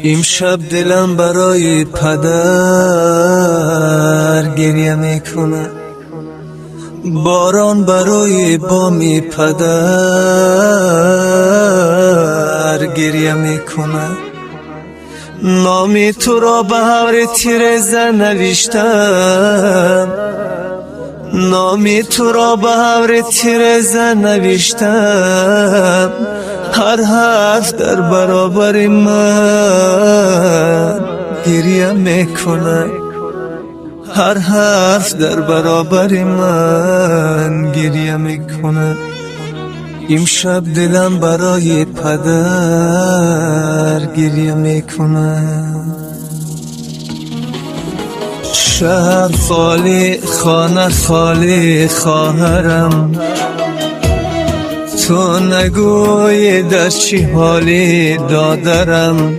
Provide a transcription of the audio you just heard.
امشب دلم برای پدر گریه میکنه، باران برای بامی پدر گریه میکنه. نامی تو را به حور تیرزه نوشتم، نامی تو را به حور تیرزه نوشتم. هر حرف در برابر من گریه میکنه، هر حرف در برابر من گریه میکنه. امشب دلم برای پدر گریه میکنه. شهر خالی، خانه خالی، خواهرم تو نگوی در چی حالی دادرم.